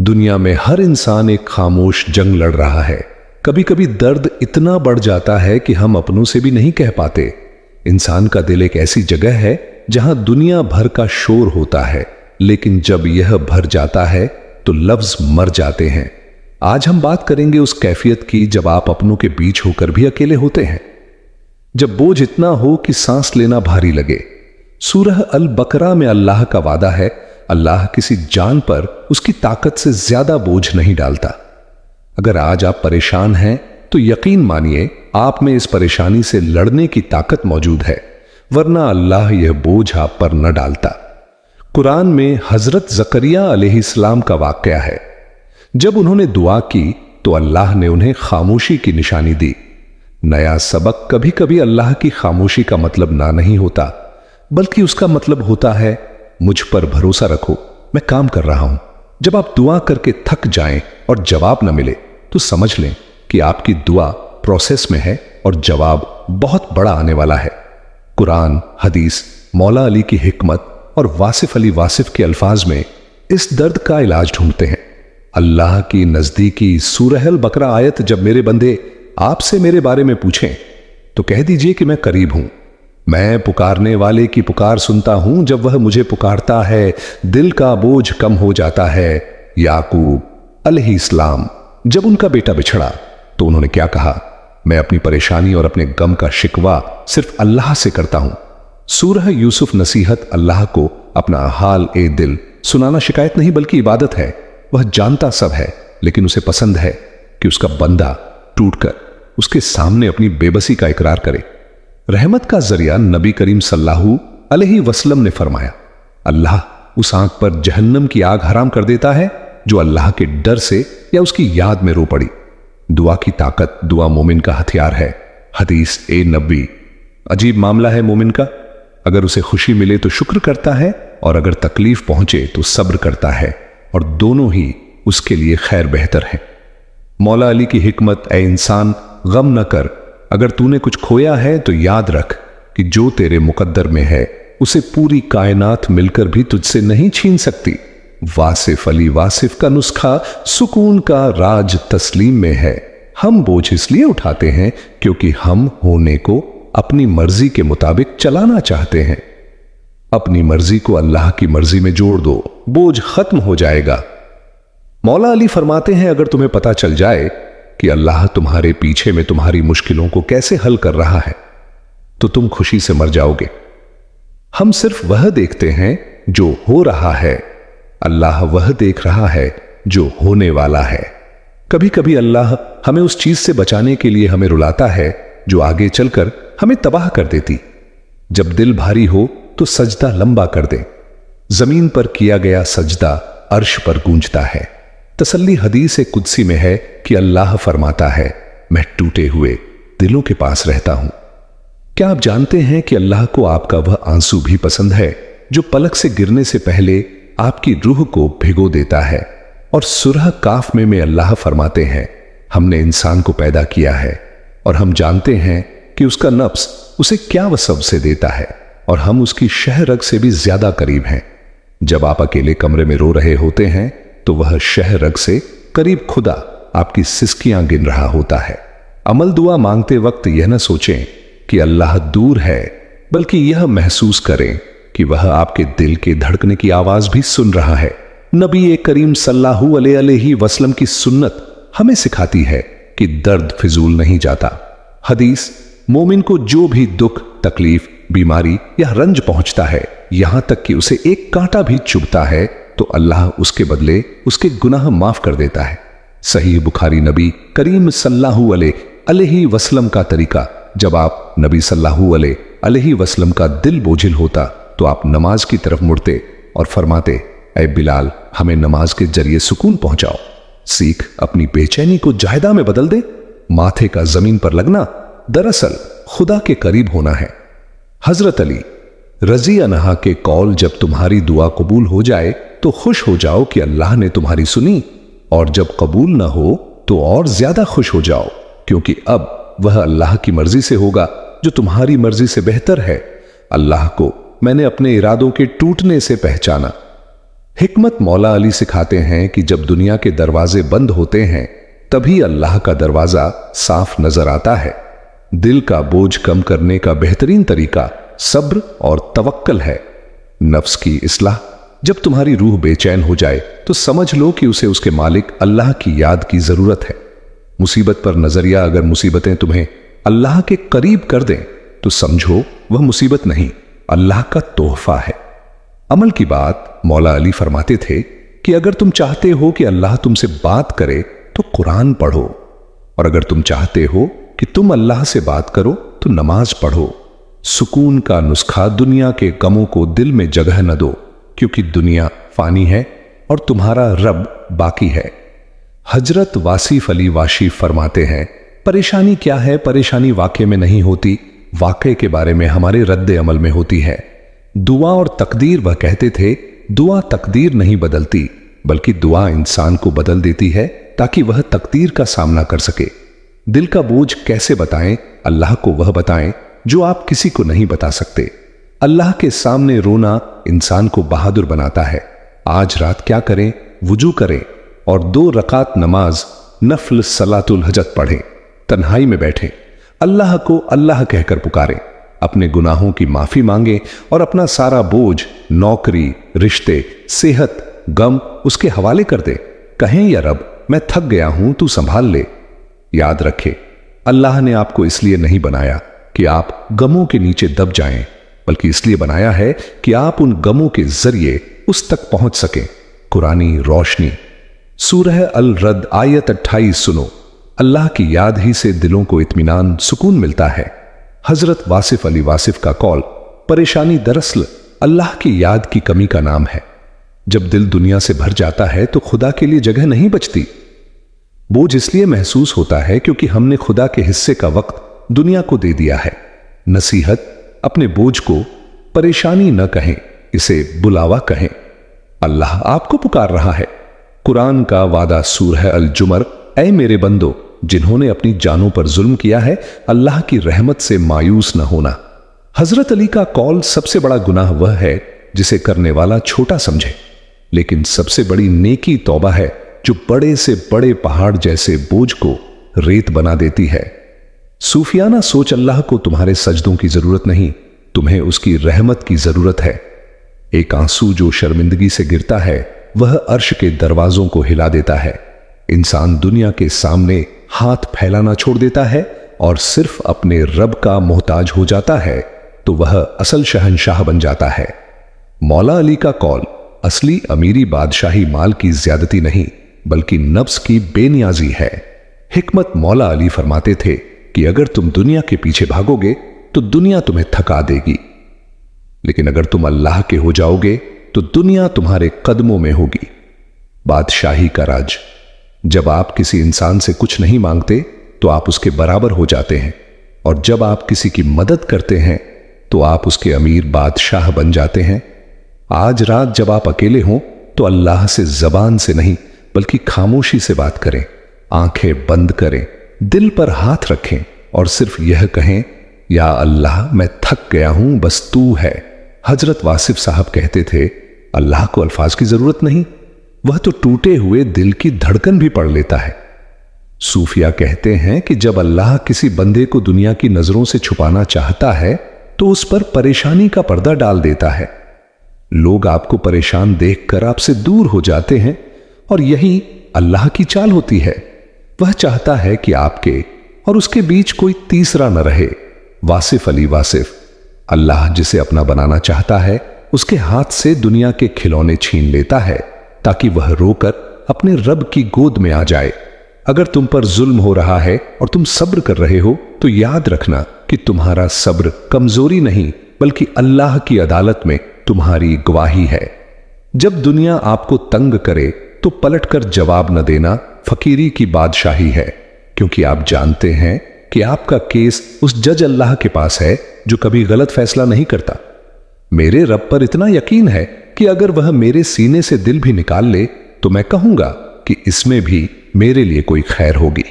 दुनिया में हर इंसान एक खामोश जंग लड़ रहा है। कभी कभी दर्द इतना बढ़ जाता है कि हम अपनों से भी नहीं कह पाते। इंसान का दिल एक ऐसी जगह है जहां दुनिया भर का शोर होता है, लेकिन जब यह भर जाता है तो लफ्ज मर जाते हैं। आज हम बात करेंगे उस कैफियत की जब आप अपनों के बीच होकर भी अकेले होते हैं, जब बोझ इतना हो कि सांस लेना भारी लगे। सूरह अल बकरा में अल्लाह का वादा है, अल्लाह किसी जान पर उसकी ताकत से ज्यादा बोझ नहीं डालता। अगर आज आप परेशान हैं तो यकीन मानिए आप में इस परेशानी से लड़ने की ताकत मौजूद है, वरना अल्लाह यह बोझ आप पर न डालता। कुरान में हजरत जकरिया अलैहिस्सलाम का वाकया है। जब उन्होंने दुआ की तो अल्लाह ने उन्हें खामोशी की निशानी दी। नया सबक, कभी कभी अल्लाह की खामोशी का मतलब ना नहीं होता, बल्कि उसका मतलब होता है मुझ पर भरोसा रखो, मैं काम कर रहा हूं। जब आप दुआ करके थक जाएं और जवाब न मिले तो समझ लें कि आपकी दुआ प्रोसेस में है और जवाब बहुत बड़ा आने वाला है। कुरान, हदीस, मौला अली की हिकमत और वासिफ अली वासिफ के अल्फाज में इस दर्द का इलाज ढूंढते हैं। अल्लाह की नजदीकी सूरह अल बकरा आयत, जब मेरे बंदे आपसे मेरे बारे में पूछें तो कह दीजिए कि मैं करीब हूं, मैं पुकारने वाले की पुकार सुनता हूं। जब वह मुझे पुकारता है दिल का बोझ कम हो जाता है। याकूब अलैहिस्सलाम, जब उनका बेटा बिछड़ा तो उन्होंने क्या कहा? मैं अपनी परेशानी और अपने गम का शिकवा सिर्फ अल्लाह से करता हूं। सूरह यूसुफ नसीहत, अल्लाह को अपना हाल ए दिल सुनाना शिकायत नहीं बल्कि इबादत है। वह जानता सब है, लेकिन उसे पसंद है कि उसका बंदा टूटकर उसके सामने अपनी बेबसी का इकरार करे। रहमत का जरिया नबी करीम सल्लल्लाहु अलैहि वसल्लम ने फरमाया, अल्लाह उस आंख पर जहन्नम की आग हराम कर देता है जो अल्लाह के डर से या उसकी याद में रो पड़ी। दुआ की ताकत, दुआ मोमिन का हथियार है। हदीस ए नबी, अजीब मामला है मोमिन का। अगर उसे खुशी मिले तो शुक्र करता है और अगर तकलीफ पहुंचे तो सब्र करता है, और दोनों ही उसके लिए खैर बेहतर है। मौला अली की हिकमत, ए इंसान गम न कर, अगर तूने कुछ खोया है तो याद रख कि जो तेरे मुकद्दर में है उसे पूरी कायनात मिलकर भी तुझसे नहीं छीन सकती। वासिफ अली वासिफ का नुस्खा, सुकून का राज तस्लीम में है। हम बोझ इसलिए उठाते हैं क्योंकि हम होने को अपनी मर्जी के मुताबिक चलाना चाहते हैं। अपनी मर्जी को अल्लाह की मर्जी में जोड़ दो, बोझ खत्म हो जाएगा। मौला अली फरमाते हैं, अगर तुम्हें पता चल जाए कि अल्लाह तुम्हारे पीछे में तुम्हारी मुश्किलों को कैसे हल कर रहा है तो तुम खुशी से मर जाओगे। हम सिर्फ वह देखते हैं जो हो रहा है, अल्लाह वह देख रहा है जो होने वाला है। कभी कभी अल्लाह हमें उस चीज से बचाने के लिए हमें रुलाता है जो आगे चलकर हमें तबाह कर देती। जब दिल भारी हो तो सजदा लंबा कर दे। जमीन पर किया गया सजदा अर्श पर गूंजता है। तसल्ली हदीस कुदसी में है कि अल्लाह फरमाता है, मैं टूटे हुए दिलों के पास रहता हूं। क्या आप जानते हैं कि अल्लाह को आपका वह आंसू भी पसंद है जो पलक से गिरने से पहले आपकी रूह को भिगो देता है? और सूरह काफ में अल्लाह फरमाते हैं, हमने इंसान को पैदा किया है और हम जानते हैं कि उसका नफ्स उसे क्या वसव से देता है, और हम उसकी शह रग से भी ज्यादा करीब हैं। जब आप अकेले कमरे में रो रहे होते हैं तो वह शह रग से करीब खुदा आपकी सिसकियां गिन रहा होता है। अमल दुआ मांगते वक्त यह न सोचें कि अल्लाह दूर है, बल्कि यह महसूस करें कि वह आपके दिल के धड़कने की आवाज भी सुन रहा है। नबी करीम सल्लल्लाहु अलैहि वसल्लम की सुन्नत हमें सिखाती है कि दर्द फिजूल नहीं जाता। हदीस, मोमिन को जो भी दुख, तकलीफ, बीमारी या रंज पहुंचता है, यहां तक कि उसे एक कांटा भी चुभता है, तो अल्लाह उसके बदले उसके गुनाह माफ कर देता है। सही बुखारी, नबी करीम सल्लल्लाहु अलैहि वसल्लम का तरीका, जब आप नबी सल्लल्लाहु अलैहि वसल्लम का दिल बोझिल होता तो आप नमाज की तरफ मुड़ते और फरमाते, ऐ बिलाल, हमें नमाज के जरिए सुकून पहुंचाओ। सीख अपनी बेचैनी को जायदा में बदल दे। माथे का जमीन पर लगना दरअसल खुदा के करीब होना है। हजरत अली रजी अनहा के कौल, जब तुम्हारी दुआ कबूल हो जाए तो खुश हो जाओ कि अल्लाह ने तुम्हारी सुनी, और जब कबूल ना हो तो और ज्यादा खुश हो जाओ, क्योंकि अब वह अल्लाह की मर्जी से होगा जो तुम्हारी मर्जी से बेहतर है। अल्लाह को मैंने अपने इरादों के टूटने से पहचाना। हिकमत मौला अली सिखाते हैं कि जब दुनिया के दरवाजे बंद होते हैं तभी अल्लाह का दरवाजा साफ नजर आता है। दिल का बोझ कम करने का बेहतरीन तरीका सब्र और तवक्कल है। नफ्स की इस्लाह, जब तुम्हारी रूह बेचैन हो जाए तो समझ लो कि उसे उसके मालिक अल्लाह की याद की जरूरत है। मुसीबत पर नजरिया, अगर मुसीबतें तुम्हें अल्लाह के करीब कर दें तो समझो वह मुसीबत नहीं, अल्लाह का तोहफा है। अमल की बात मौला अली फरमाते थे कि अगर तुम चाहते हो कि अल्लाह तुमसे बात करे तो कुरान पढ़ो, और अगर तुम चाहते हो कि तुम अल्लाह से बात करो तो नमाज पढ़ो। सुकून का नुस्खा, दुनिया के गमों को दिल में जगह न दो, क्योंकि दुनिया फानी है और तुम्हारा रब बाकी है। हजरत वासिफ अली वाशी फरमाते हैं, परेशानी क्या है? परेशानी वाक़े में नहीं होती, वाक़े के बारे में हमारे रद्द अमल में होती है। दुआ और तकदीर, वह कहते थे, दुआ तकदीर नहीं बदलती, बल्कि दुआ इंसान को बदल देती है ताकि वह तकदीर का सामना कर सके। दिल का बोझ कैसे बताएं? अल्लाह को वह बताएं जो आप किसी को नहीं बता सकते। अल्लाह के सामने रोना इंसान को बहादुर बनाता है। आज रात क्या करें? वुजू करें और 2 रकात नमाज नफल सलातुल हजत पढ़ें। तन्हाई में बैठें, अल्लाह को अल्लाह कहकर पुकारें, अपने गुनाहों की माफी मांगें और अपना सारा बोझ, नौकरी, रिश्ते, सेहत, गम उसके हवाले कर दे। कहें, या रब, मैं थक गया हूं, तू संभाल ले। याद रखें, अल्लाह ने आपको इसलिए नहीं बनाया कि आप गमों के नीचे दब जाएं, बल्कि इसलिए बनाया है कि आप उन गमों के जरिए उस तक पहुंच सकें। कुरानी रोशनी, सूरह अल रद आयत 28 सुनो। अल्लाह की याद ही से दिलों को इत्मीनान, सुकून मिलता है। हजरत वासिफ अली वासिफ का कौल, परेशानी दरअसल अल्लाह की याद की कमी का नाम है। जब दिल दुनिया से भर जाता है तो खुदा के लिए जगह नहीं बचती। बोझ इसलिए महसूस होता है क्योंकि हमने खुदा के हिस्से का वक्त दुनिया को दे दिया है। नसीहत, अपने बोझ को परेशानी न कहें, इसे बुलावा कहें। अल्लाह आपको पुकार रहा है। कुरान का वादा सूरह अल जुमर, ऐ मेरे बंदो, जिन्होंने अपनी जानों पर जुल्म किया है, अल्लाह की रहमत से मायूस न होना। हजरत अली का कौल, सबसे बड़ा गुनाह वह है जिसे करने वाला छोटा समझे, लेकिन सबसे बड़ी नेकी तौबा है जो बड़े से बड़े पहाड़ जैसे बोझ को रेत बना देती है। सूफियाना सोच, अल्लाह को तुम्हारे सजदों की जरूरत नहीं, तुम्हें उसकी रहमत की जरूरत है। एक आंसू जो शर्मिंदगी से गिरता है वह अर्श के दरवाजों को हिला देता है। इंसान दुनिया के सामने हाथ फैलाना छोड़ देता है और सिर्फ अपने रब का मोहताज हो जाता है तो वह असल शहंशाह बन जाता है। मौला अली का कौल, असली अमीरी बादशाही माल की ज्यादती नहीं बल्कि नफ्स की बेनियाजी है। हिकमत मौला अली फरमाते थे कि अगर तुम दुनिया के पीछे भागोगे तो दुनिया तुम्हें थका देगी, लेकिन अगर तुम अल्लाह के हो जाओगे तो दुनिया तुम्हारे कदमों में होगी। बादशाही का राज, जब आप किसी इंसान से कुछ नहीं मांगते तो आप उसके बराबर हो जाते हैं, और जब आप किसी की मदद करते हैं तो आप उसके अमीर बादशाह बन जाते हैं। आज रात जब आप अकेले हों तो अल्लाह से जबान से नहीं बल्कि खामोशी से बात करें, आंखें बंद करें, दिल पर हाथ रखें और सिर्फ यह कहें, या अल्लाह, मैं थक गया हूं, बस तू है। हजरत वासिफ साहब कहते थे, अल्लाह को अल्फाज की जरूरत नहीं, वह तो टूटे हुए दिल की धड़कन भी पढ़ लेता है। सूफिया कहते हैं कि जब अल्लाह किसी बंदे को दुनिया की नजरों से छुपाना चाहता है तो उस पर परेशानी का पर्दा डाल देता है। लोग आपको परेशान देखकर आपसे दूर हो जाते हैं और यही अल्लाह की चाल होती है। वह चाहता है कि आपके और उसके बीच कोई तीसरा न रहे। वासिफ अली वासिफ, अल्लाह जिसे अपना बनाना चाहता है उसके हाथ से दुनिया के खिलौने छीन लेता है ताकि वह रोकर अपने रब की गोद में आ जाए। अगर तुम पर जुल्म हो रहा है और तुम सब्र कर रहे हो तो याद रखना कि तुम्हारा सब्र कमजोरी नहीं बल्कि अल्लाह की अदालत में तुम्हारी गवाही है। जब दुनिया आपको तंग करे तो पलटकर जवाब न देना फकीरी की बादशाही है, क्योंकि आप जानते हैं कि आपका केस उस जज अल्लाह के पास है जो कभी गलत फैसला नहीं करता। मेरे रब पर इतना यकीन है कि अगर वह मेरे सीने से दिल भी निकाल ले तो मैं कहूंगा कि इसमें भी मेरे लिए कोई खैर होगी।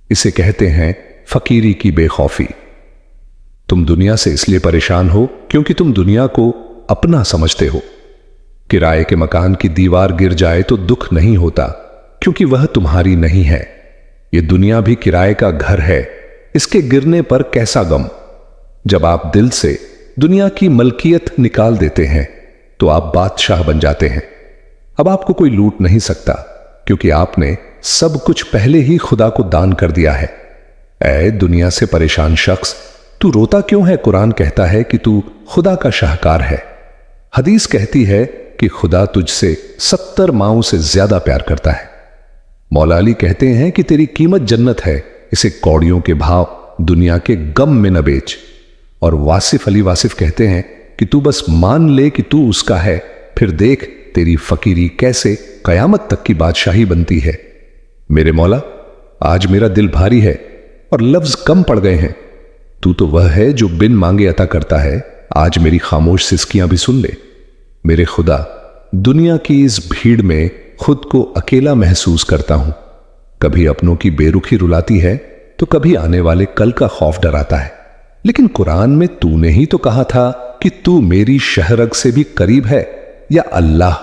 इसे कहते हैं फकीरी की बेखौफी। तुम दुनिया से इसलिए परेशान हो क्योंकि तुम दुनिया को अपना समझते हो। किराए के मकान की दीवार गिर जाए तो दुख नहीं होता, क्योंकि वह तुम्हारी नहीं है। यह दुनिया भी किराए का घर है, इसके गिरने पर कैसा गम। जब आप दिल से दुनिया की मलकियत निकाल देते हैं तो आप बादशाह बन जाते हैं। अब आपको कोई लूट नहीं सकता, क्योंकि आपने सब कुछ पहले ही खुदा को दान कर दिया है। ऐ दुनिया से परेशान शख्स, तू रोता क्यों है? कुरान कहता है कि तू खुदा का शाहकार है। हदीस कहती है कि खुदा तुझसे 70 माओं से ज्यादा प्यार करता है। मौला अली कहते हैं कि तेरी कीमत जन्नत है, इसे कौड़ियों के भाव दुनिया के गम में न बेच। और वासिफ अली वासिफ कहते हैं कि तू बस मान ले कि तू उसका है, फिर देख तेरी फकीरी कैसे कयामत तक की बादशाही बनती है। मेरे मौला, आज मेरा दिल भारी है और लफ्ज कम पड़ गए हैं। तू तो वह है जो बिन मांगे अता करता है। आज मेरी खामोश सिसकियां भी सुन ले। मेरे खुदा, दुनिया की इस भीड़ में खुद को अकेला महसूस करता हूं। कभी अपनों की बेरुखी रुलाती है तो कभी आने वाले कल का खौफ डराता है। लेकिन कुरान में तूने ही तो कहा था कि तू मेरी शहरग से भी करीब है। या अल्लाह,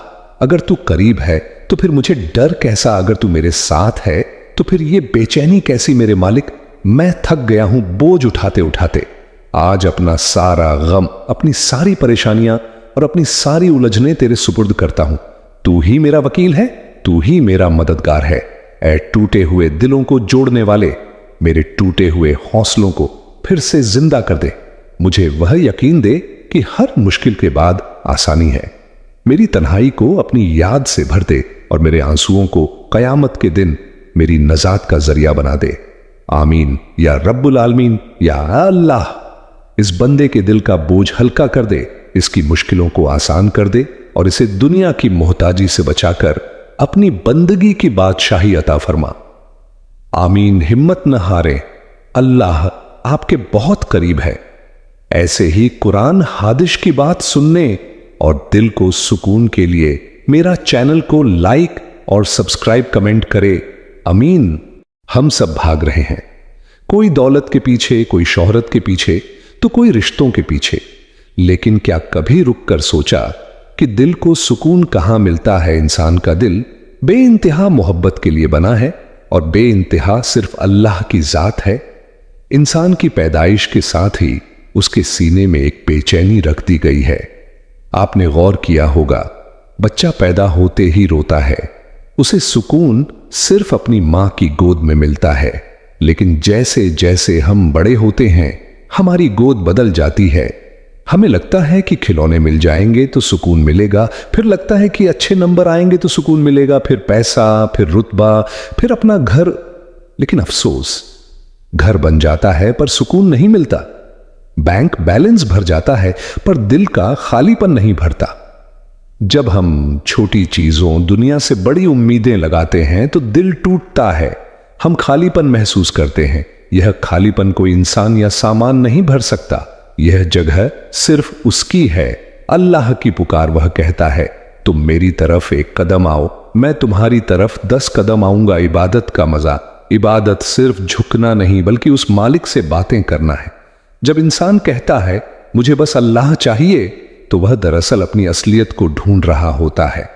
अगर तू करीब है तो फिर मुझे डर कैसा? अगर तू मेरे साथ है तो फिर ये बेचैनी कैसी? मेरे मालिक, मैं थक गया हूं बोझ उठाते उठाते। आज अपना सारा गम, अपनी सारी परेशानियां और अपनी सारी उलझने तेरे सुपुर्द करता हूं। तू ही मेरा वकील है, तू ही मेरा मददगार है। ऐ टूटे हुए दिलों को जोड़ने वाले, मेरे टूटे हुए हौसलों को फिर से जिंदा कर दे। मुझे वह यकीन दे कि हर मुश्किल के बाद आसानी है। मेरी तन्हाई को अपनी याद से भर दे और मेरे आंसुओं को कयामत के दिन मेरी नजात का जरिया बना दे। आमीन या रब्बुल आलमीन या अल्लाह। इस बंदे के दिल का बोझ हल्का कर दे, इसकी मुश्किलों को आसान कर दे और इसे दुनिया की मोहताजी से बचाकर अपनी बंदगी की बादशाही अता फरमा। आमीन। हिम्मत न हारे, अल्लाह आपके बहुत करीब है। ऐसे ही कुरान हादिश की बात सुनने और दिल को सुकून के लिए मेरा चैनल को लाइक और सब्सक्राइब कमेंट करे। अमीन। हम सब भाग रहे हैं, कोई दौलत के पीछे, कोई शोहरत के पीछे, तो कोई रिश्तों के पीछे। लेकिन क्या कभी रुककर सोचा कि दिल को सुकून कहां मिलता है? इंसान का दिल बेइंतहा मोहब्बत के लिए बना है और बेइंतहा सिर्फ अल्लाह की जात है। इंसान की पैदाइश के साथ ही उसके सीने में एक बेचैनी रख दी गई है। आपने गौर किया होगा, बच्चा पैदा होते ही रोता है, उसे सुकून सिर्फ अपनी मां की गोद में मिलता है। लेकिन जैसे जैसे हम बड़े होते हैं, हमारी गोद बदल जाती है। हमें लगता है कि खिलौने मिल जाएंगे तो सुकून मिलेगा, फिर लगता है कि अच्छे नंबर आएंगे तो सुकून मिलेगा, फिर पैसा, फिर रुतबा, फिर अपना घर। लेकिन अफसोस, घर बन जाता है पर सुकून नहीं मिलता। बैंक बैलेंस भर जाता है पर दिल का खालीपन नहीं भरता। जब हम छोटी चीजों, दुनिया से बड़ी उम्मीदें लगाते हैं तो दिल टूटता है। हम खालीपन महसूस करते हैं। यह खालीपन कोई इंसान या सामान नहीं भर सकता। यह जगह सिर्फ उसकी है। अल्लाह की पुकार। वह कहता है, तुम मेरी तरफ एक कदम आओ, मैं तुम्हारी तरफ 10 कदम आऊंगा। इबादत का मजा। इबादत सिर्फ झुकना नहीं बल्कि उस मालिक से बातें करना है। जब इंसान कहता है मुझे बस अल्लाह चाहिए, तो वह दरअसल अपनी असलियत को ढूंढ रहा होता है।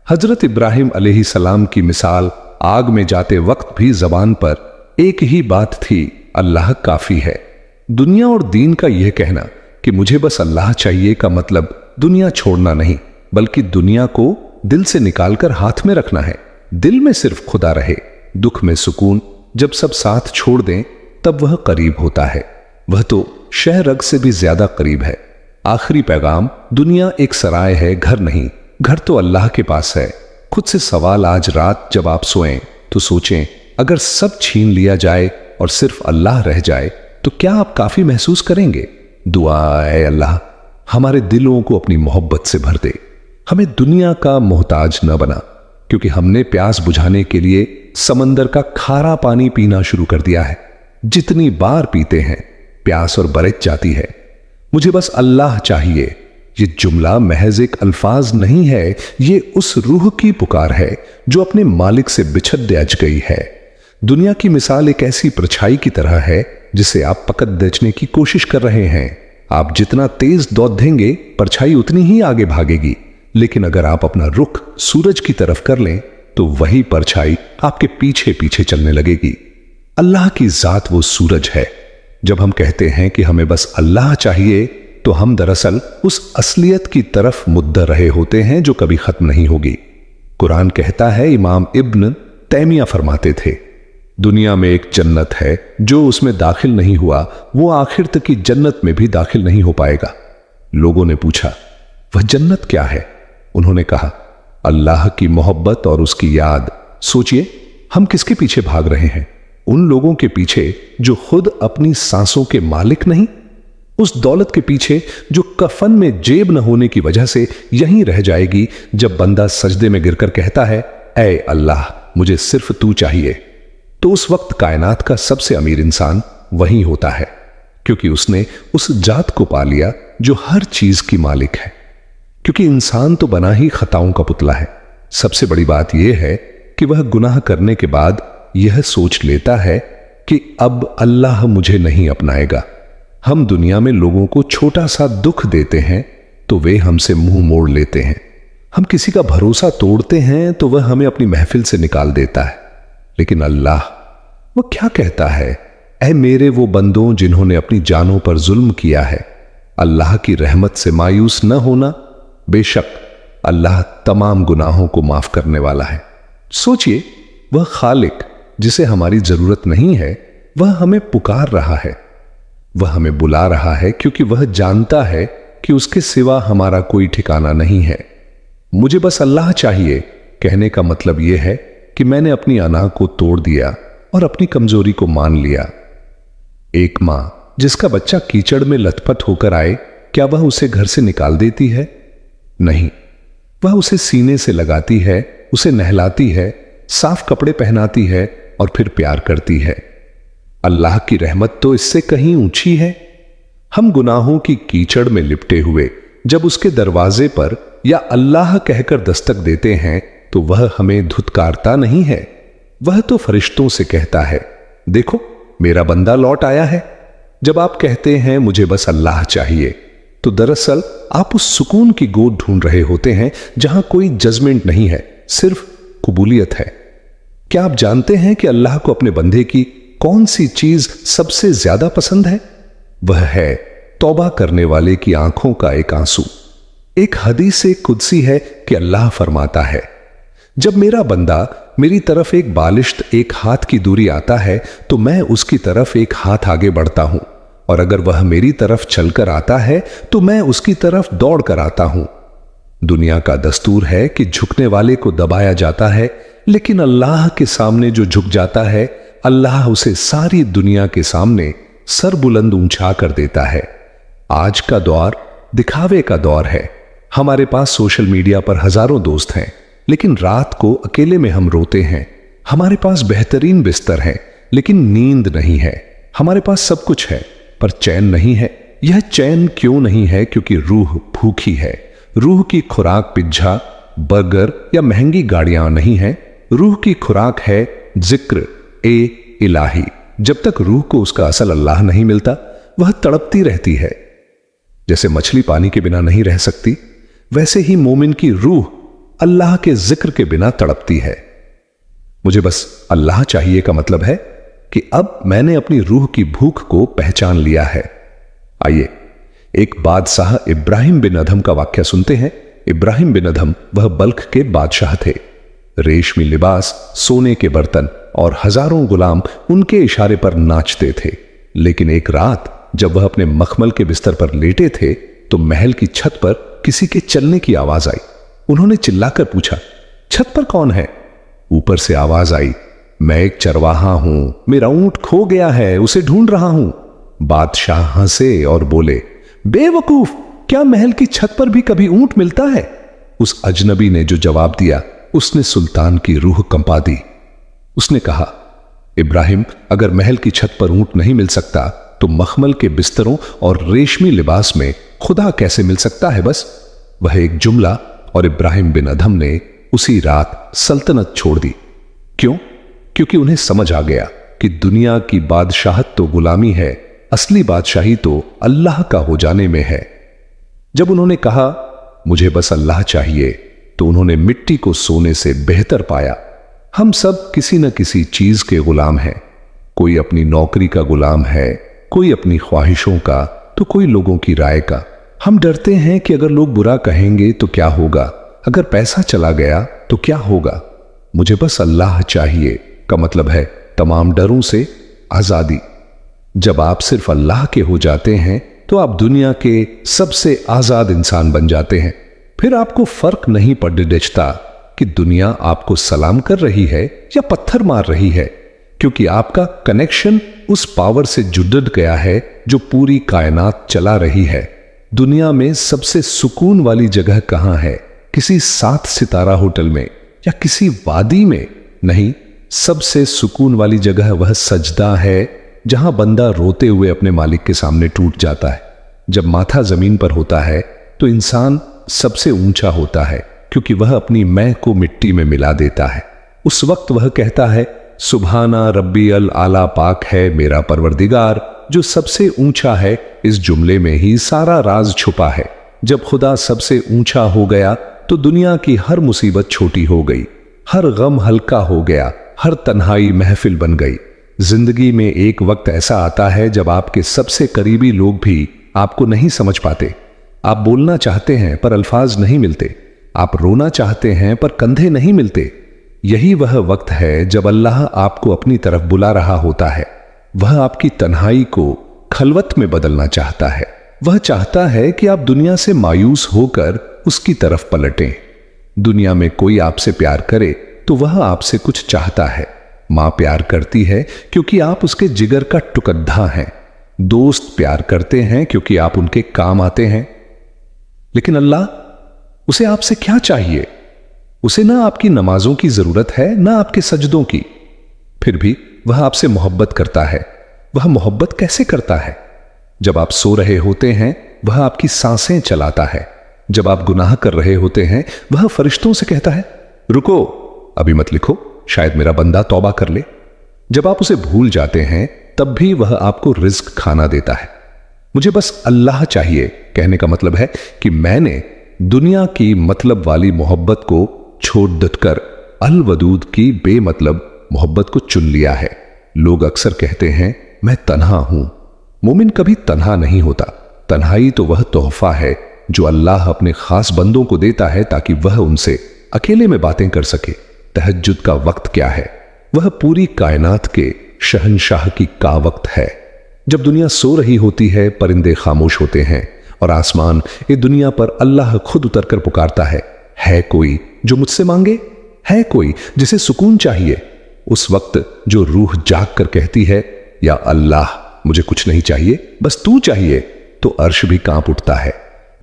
हजरत इब्राहिम अलैहिस्सलाम की मिसाल, आग में जाते वक्त भी जबान पर एक ही बात थी, अल्लाह काफी है। दुनिया और दीन का यह कहना कि मुझे बस अल्लाह चाहिए का मतलब दुनिया छोड़ना नहीं, बल्कि दुनिया को दिल से निकालकर हाथ में रखना है। दिल में सिर्फ खुदा रहे। दुख में सुकून। जब सब साथ छोड़ दें तब वह करीब होता है। वह तो शहरग से भी ज्यादा करीब है। आखिरी पैगाम, दुनिया एक सराय है, घर नहीं। घर तो अल्लाह के पास है। खुद से सवाल आज रात जब आप सोएं तो सोचें, अगर सब छीन लिया जाए और सिर्फ अल्लाह रह जाए तो क्या आप काफी महसूस करेंगे? दुआ है, अल्लाह हमारे दिलों को अपनी मोहब्बत से भर दे। हमें दुनिया का मोहताज न बना, क्योंकि हमने प्यास बुझाने के लिए समंदर का खारा पानी पीना शुरू कर दिया है। जितनी बार पीते हैं प्यास और बरस जाती है। मुझे बस अल्लाह चाहिए, ये जुमला महज एक अल्फाज नहीं है, ये उस रूह की पुकार है जो अपने मालिक से बिछड़ दज गई है। दुनिया की मिसाल एक ऐसी परछाई की तरह है जिसे आप पकड़ दचने की कोशिश कर रहे हैं। आप जितना तेज दौड़ेंगे परछाई उतनी ही आगे भागेगी, लेकिन अगर आप अपना रुख सूरज की तरफ कर लें तो वही परछाई आपके पीछे पीछे चलने लगेगी। अल्लाह की जात वो सूरज है। जब हम कहते हैं कि हमें बस अल्लाह चाहिए तो हम दरअसल उस असलियत की तरफ मुद्दा रहे होते हैं जो कभी खत्म नहीं होगी। कुरान कहता है, इमाम इब्न तैमिया फरमाते थे, दुनिया में एक जन्नत है, जो उसमें दाखिल नहीं हुआ वो आखिर तक की जन्नत में भी दाखिल नहीं हो पाएगा। लोगों ने पूछा, वह जन्नत क्या है? उन्होंने कहा, अल्लाह की मोहब्बत और उसकी याद। सोचिए, हम किसके पीछे भाग रहे हैं? उन लोगों के पीछे जो खुद अपनी सांसों के मालिक नहीं, उस दौलत के पीछे जो कफन में जेब न होने की वजह से यहीं रह जाएगी जब बंदा सजदे में गिरकर कहता है, ऐ अल्लाह मुझे सिर्फ तू चाहिए। तो उस वक्त कायनात का सबसे अमीर इंसान वही होता है, क्योंकि उसने उस जात को पा लिया जो हर चीज की मालिक है। क्योंकि इंसान तो बना ही खताओं का पुतला है। सबसे बड़ी बात यह है कि वह गुनाह करने के बाद यह सोच लेता है कि अब अल्लाह मुझे नहीं अपनाएगा। हम दुनिया में लोगों को छोटा सा दुख देते हैं तो वे हमसे मुंह मोड़ लेते हैं। हम किसी का भरोसा तोड़ते हैं तो वह हमें अपनी महफिल से निकाल देता है। लेकिन अल्लाह, वह क्या कहता है, ऐ मेरे वो बंदों जिन्होंने अपनी जानों पर जुल्म किया है, अल्लाह की रहमत से मायूस न होना। बेशक अल्लाह तमाम गुनाहों को माफ करने वाला है। सोचिए, वह खालिक जिसे हमारी जरूरत नहीं है, वह हमें पुकार रहा है, वह हमें बुला रहा है, क्योंकि वह जानता है कि उसके सिवा हमारा कोई ठिकाना नहीं है। मुझे बस अल्लाह चाहिए कहने का मतलब यह है कि मैंने अपनी अना को तोड़ दिया और अपनी कमजोरी को मान लिया। एक मां जिसका बच्चा कीचड़ में लथपथ होकर आए, क्या वह उसे घर से निकाल देती है? नहीं, वह उसे सीने से लगाती है, उसे नहलाती है, साफ कपड़े पहनाती है और फिर प्यार करती है। अल्लाह की रहमत तो इससे कहीं ऊंची है। हम गुनाहों की कीचड़ में लिपटे हुए जब उसके दरवाजे पर या अल्लाह कहकर दस्तक देते हैं तो वह हमें धुतकारता नहीं है। वह तो फरिश्तों से कहता है, देखो मेरा बंदा लौट आया है। जब आप कहते हैं मुझे बस अल्लाह चाहिए, तो दरअसल आप उस सुकून की गोद ढूंढ रहे होते हैं जहां कोई जजमेंट नहीं है, सिर्फ कबूलियत है। क्या आप जानते हैं कि अल्लाह को अपने बंदे की कौन सी चीज सबसे ज्यादा पसंद है? वह है तौबा करने वाले की आंखों का एक आंसू। एक हदीस कुदसी है कि अल्लाह फरमाता है, जब मेरा बंदा मेरी तरफ एक बालिश्त एक हाथ की दूरी आता है तो मैं उसकी तरफ एक हाथ आगे बढ़ता हूं, और अगर वह मेरी तरफ चलकर आता है तो मैं उसकी तरफ दौड़ कर आता हूं। दुनिया का दस्तूर है कि झुकने वाले को दबाया जाता है, लेकिन अल्लाह के सामने जो झुक जाता है, अल्लाह उसे सारी दुनिया के सामने सर बुलंद ऊंचा कर देता है। आज का दौर दिखावे का दौर है। हमारे पास सोशल मीडिया पर हजारों दोस्त हैं, लेकिन रात को अकेले में हम रोते हैं। हमारे पास बेहतरीन बिस्तर है, लेकिन नींद नहीं है। हमारे पास सब कुछ है पर चैन नहीं है। यह चैन क्यों नहीं है? क्योंकि रूह भूखी है। रूह की खुराक पिज्जा, बर्गर या महंगी गाड़ियां नहीं है। रूह की खुराक है जिक्र ए इलाही। जब तक रूह को उसका असल अल्लाह नहीं मिलता, वह तड़पती रहती है। जैसे मछली पानी के बिना नहीं रह सकती, वैसे ही मोमिन की रूह अल्लाह के जिक्र के बिना तड़पती है। मुझे बस अल्लाह चाहिए का मतलब है कि अब मैंने अपनी रूह की भूख को पहचान लिया है। आइए एक बादशाह इब्राहिम बिन अदहम का वाक्य सुनते हैं। इब्राहिम बिन अदहम वह बल्ख के बादशाह थे। रेशमी लिबास, सोने के बर्तन और हजारों गुलाम उनके इशारे पर नाचते थे। लेकिन एक रात जब वह अपने मखमल के बिस्तर पर लेटे थे तो महल की छत पर किसी के चलने की आवाज आई। उन्होंने चिल्लाकर पूछा, छत पर कौन है? ऊपर से आवाज आई, मैं एक चरवाहा हूं, मेरा ऊंट खो गया है, उसे ढूंढ रहा हूं। बादशाह हंसे और बोले, बेवकूफ, क्या महल की छत पर भी कभी ऊंट मिलता है? उस अजनबी ने जो जवाब दिया, उसने सुल्तान की रूह कंपा दी। उसने कहा, इब्राहिम, अगर महल की छत पर ऊंट नहीं मिल सकता तो मखमल के बिस्तरों और रेशमी लिबास में खुदा कैसे मिल सकता है? बस वह एक जुमला, और इब्राहिम बिन अदहम ने उसी रात सल्तनत छोड़ दी। क्यों? क्योंकि उन्हें समझ आ गया कि दुनिया की बादशाहत तो गुलामी है, असली बादशाही तो अल्लाह का हो जाने में है। जब उन्होंने कहा, मुझे बस अल्लाह चाहिए, तो उन्होंने मिट्टी को सोने से बेहतर पाया। हम सब किसी न किसी चीज के गुलाम हैं। कोई अपनी नौकरी का गुलाम है, कोई अपनी ख्वाहिशों का, तो कोई लोगों की राय का। हम डरते हैं कि अगर लोग बुरा कहेंगे तो क्या होगा, अगर पैसा चला गया तो क्या होगा। मुझे बस अल्लाह चाहिए का मतलब है तमाम डरों से आजादी। जब आप सिर्फ अल्लाह के हो जाते हैं तो आप दुनिया के सबसे आजाद इंसान बन जाते हैं। फिर आपको फर्क नहीं पड़ता कि दुनिया आपको सलाम कर रही है या पत्थर मार रही है, क्योंकि आपका कनेक्शन उस पावर से जुड़ गया है जो पूरी कायनात चला रही है। दुनिया में सबसे सुकून वाली जगह कहां है? किसी 7 सितारा होटल में या किसी वादी में नहीं। सबसे सुकून वाली जगह वह सजदा है जहां बंदा रोते हुए अपने मालिक के सामने टूट जाता है। जब माथा जमीन पर होता है तो इंसान सबसे ऊंचा होता है, क्योंकि वह अपनी मैं को मिट्टी में मिला देता है। उस वक्त वह कहता है, सुभाना रब्बी अल आला, पाक है मेरा परवरदिगार जो सबसे ऊंचा है। इस जुमले में ही सारा राज छुपा है। जब खुदा सबसे ऊंचा हो गया तो दुनिया की हर मुसीबत छोटी हो गई, हर गम हल्का हो गया, हर तन्हाई महफिल बन गई। जिंदगी में एक वक्त ऐसा आता है जब आपके सबसे करीबी लोग भी आपको नहीं समझ पाते। आप बोलना चाहते हैं पर अल्फाज नहीं मिलते, आप रोना चाहते हैं पर कंधे नहीं मिलते। यही वह वक्त है जब अल्लाह आपको अपनी तरफ बुला रहा होता है। वह आपकी तन्हाई को खलवत में बदलना चाहता है। वह चाहता है कि आप दुनिया से मायूस होकर उसकी तरफ पलटें। दुनिया में कोई आपसे प्यार करे तो वह आपसे कुछ चाहता है। मां प्यार करती है क्योंकि आप उसके जिगर का टुकड़ा हैं। दोस्त प्यार करते हैं क्योंकि आप उनके काम आते हैं। लेकिन अल्लाह, उसे आपसे क्या चाहिए? उसे ना आपकी नमाजों की जरूरत है, ना आपके सजदों की। फिर भी वह आपसे मोहब्बत करता है। वह मोहब्बत कैसे करता है? जब आप सो रहे होते हैं वह आपकी सांसें चलाता है। जब आप गुनाह कर रहे होते हैं वह फरिश्तों से कहता है, रुको, अभी मत लिखो, शायद मेरा बंदा तौबा कर ले। जब आप उसे भूल जाते हैं तब भी वह आपको रिज्क खाना देता है। मुझे बस अल्लाह चाहिए कहने का मतलब है कि मैंने दुनिया की मतलब वाली मोहब्बत को छोड़ कर अल वदूद की बेमतलब मोहब्बत को चुन लिया है। लोग अक्सर कहते हैं मैं तन्हा हूं। मोमिन कभी तन्हा नहीं होता। तन्हाई तो वह तोहफा है जो अल्लाह अपने खास बंदों को देता है ताकि वह उनसे अकेले में बातें कर सके। तहज्जुद का वक्त क्या है? वह पूरी कायनात के शहंशाह की का वक्त है। जब दुनिया सो रही होती है, परिंदे खामोश होते हैं और आसमान ये दुनिया पर अल्लाह खुद उतरकर पुकारता है कोई जो मुझसे मांगे? है कोई जिसे सुकून चाहिए? उस वक्त जो रूह जाग कर कहती है, या अल्लाह मुझे कुछ नहीं चाहिए, बस तू चाहिए, तो अर्श भी कांप उठता है,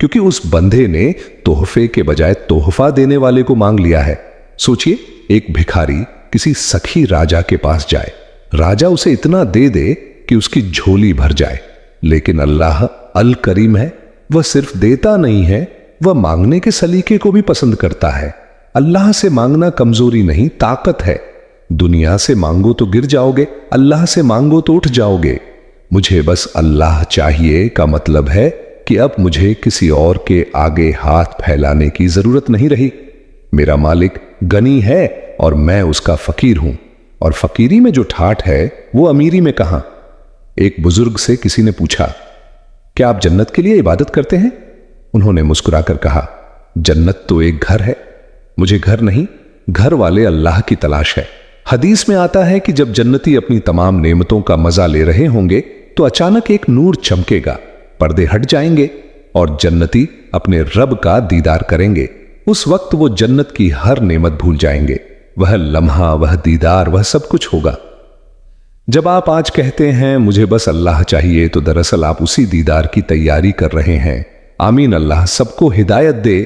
क्योंकि उस बंदे ने तोहफे के बजाय तोहफा देने वाले को मांग लिया है। सोचिए, एक भिखारी किसी सखी राजा के पास जाए, राजा उसे इतना दे दे कि उसकी झोली भर जाए। लेकिन अल्लाह अल करीम है, वह सिर्फ देता नहीं है, वह मांगने के सलीके को भी पसंद करता है। अल्लाह से मांगना कमजोरी नहीं, ताकत है। दुनिया से मांगो तो गिर जाओगे, अल्लाह से मांगो तो उठ जाओगे। मुझे बस अल्लाह चाहिए का मतलब है कि अब मुझे किसी और के आगे हाथ फैलाने की जरूरत नहीं रही। मेरा मालिक गनी है और मैं उसका फकीर हूं, और फकीरी में जो ठाठ है वो अमीरी में कहां। एक बुजुर्ग से किसी ने पूछा, क्या आप जन्नत के लिए इबादत करते हैं? उन्होंने मुस्कुराकर कहा, जन्नत तो एक घर है, मुझे घर नहीं, घर वाले अल्लाह की तलाश है। हदीस में आता है कि जब जन्नती अपनी तमाम नेमतों का मजा ले रहे होंगे तो अचानक एक नूर चमकेगा, पर्दे हट जाएंगे और जन्नती अपने रब का दीदार करेंगे। उस वक्त वो जन्नत की हर नेमत भूल जाएंगे। वह लम्हा, वह दीदार, वह सब कुछ होगा। जब आप आज कहते हैं मुझे बस अल्लाह चाहिए, तो दरअसल आप उसी दीदार की तैयारी कर रहे हैं। आमीन। अल्लाह सबको हिदायत दे।